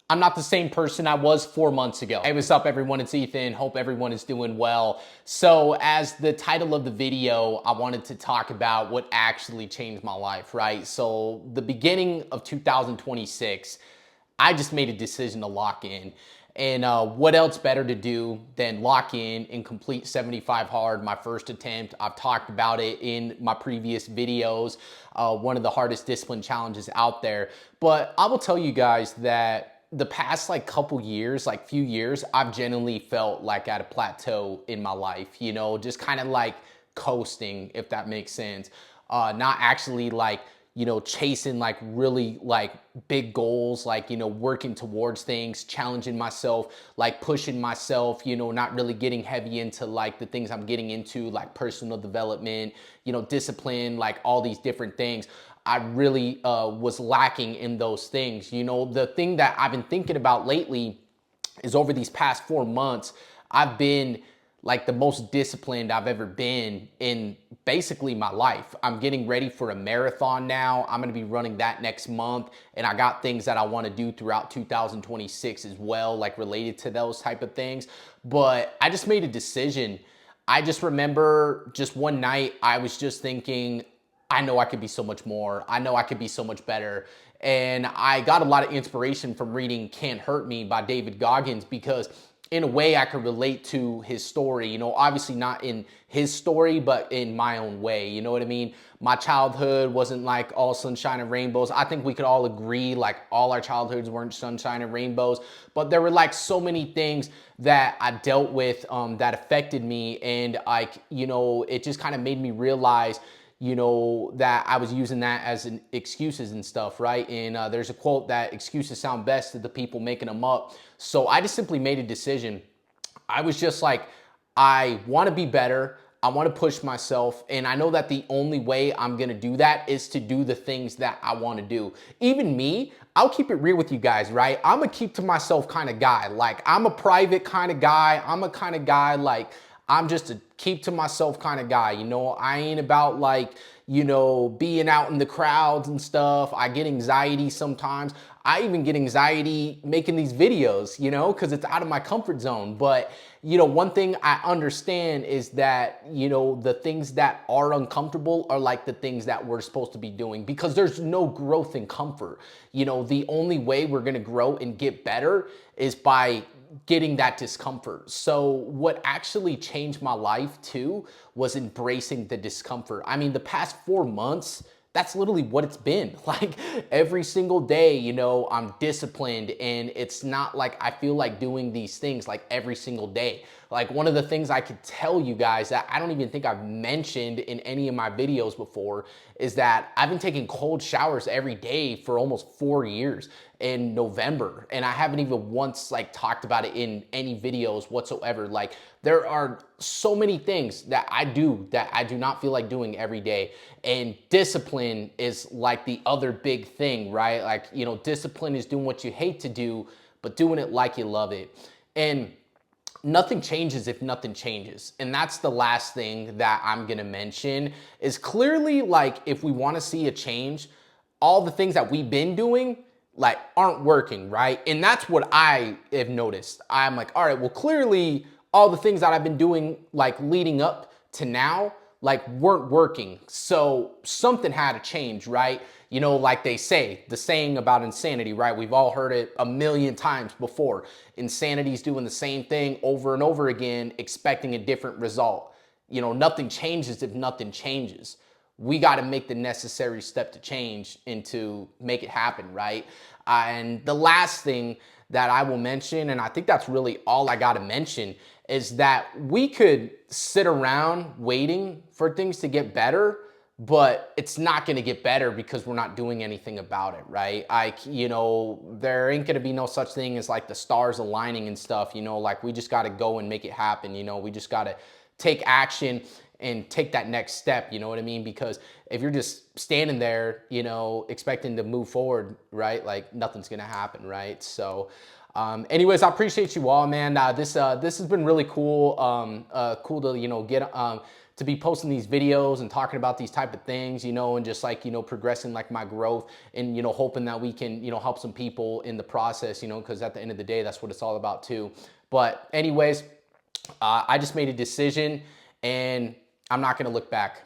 I'm not the same person I was 4 months ago. Hey, what's up everyone? It's Ethan. Hope everyone is doing well. So as the title of the video, I wanted to talk about what actually changed my life, right? So the beginning of 2026, I just made a decision to lock in. And what else better to do than lock in and complete 75 hard, my first attempt. I've talked about it in my previous videos, one of the hardest discipline challenges out there. But I will tell you guys that the past couple years, few years, I've genuinely felt like at a plateau in my life, just kind of like coasting, if that makes sense. Not actually chasing really big goals, working towards things, challenging myself, pushing myself, not really getting heavy into the things I'm getting into, like personal development, discipline, all these different things. I really was lacking in those things. The thing that I've been thinking about lately is over these past 4 months, I've been the most disciplined I've ever been in basically my life. I'm getting ready for a marathon now. I'm gonna be running that next month, and I got things that I wanna do throughout 2026 as well, related to those type of things. But I just made a decision. I just remember just one night, I was just thinking, I know I could be so much more. I know I could be so much better. And I got a lot of inspiration from reading Can't Hurt Me by David Goggins, because in a way I could relate to his story, obviously not in his story, but in my own way, you know what I mean? My childhood wasn't like all sunshine and rainbows. I think we could all agree all our childhoods weren't sunshine and rainbows, but there were so many things that I dealt with that affected me. And it just kind of made me realize that I was using that as an excuses and stuff, right? And there's a quote that excuses sound best to the people making them up. So I just simply made a decision. I was just I want to be better. I want to push myself. And I know that the only way I'm going to do that is to do the things that I want to do. Even me, I'll keep it real with you guys, right? I'm a keep to myself kind of guy. I'm a private kind of guy. I'm a kind of guy I'm just a keep to myself kind of guy. I ain't about being out in the crowds and stuff. I get anxiety sometimes. I even get anxiety making these videos, because it's out of my comfort zone. But, one thing I understand is that, the things that are uncomfortable are the things that we're supposed to be doing, because there's no growth in comfort. The only way we're going to grow and get better is by getting that discomfort. So what actually changed my life too was embracing the discomfort. I mean, the past 4 months, that's literally what it's been. Every single day, I'm disciplined, and it's not I feel like doing these things every single day. One of the things I could tell you guys that I don't even think I've mentioned in any of my videos before is that I've been taking cold showers every day for almost 4 years in November. And I haven't even once talked about it in any videos whatsoever. There are so many things that I do that I do not feel like doing every day. And discipline is the other big thing, right? Discipline is doing what you hate to do, but doing it like you love it. And nothing changes if nothing changes. And that's the last thing that I'm gonna mention is clearly if we wanna see a change, all the things that we've been doing aren't working, right? And that's what I have noticed. I'm all right, well, clearly all the things that I've been doing leading up to now weren't working. So something had to change, right? They say, the saying about insanity, right? We've all heard it a million times before. Insanity's doing the same thing over and over again, expecting a different result. Nothing changes if nothing changes. We got to make the necessary step to change and to make it happen, right? And the last thing that I will mention, and I think that's really all I got to mention, is that we could sit around waiting for things to get better, but it's not going to get better because we're not doing anything about it, right? There ain't going to be no such thing as the stars aligning and stuff, we just got to go and make it happen. We just got to take action and take that next step, you know what I mean? Because if you're just standing there, expecting to move forward, right? Nothing's gonna happen, right? So anyways, I appreciate you all, man. This has been really cool. Cool to, get to be posting these videos and talking about these type of things, you know, and just like, you know, progressing like my growth and, you know, hoping that we can, you know, help some people in the process, you know, because at the end of the day, that's what it's all about too. But anyways, I just made a decision and I'm not going to look back.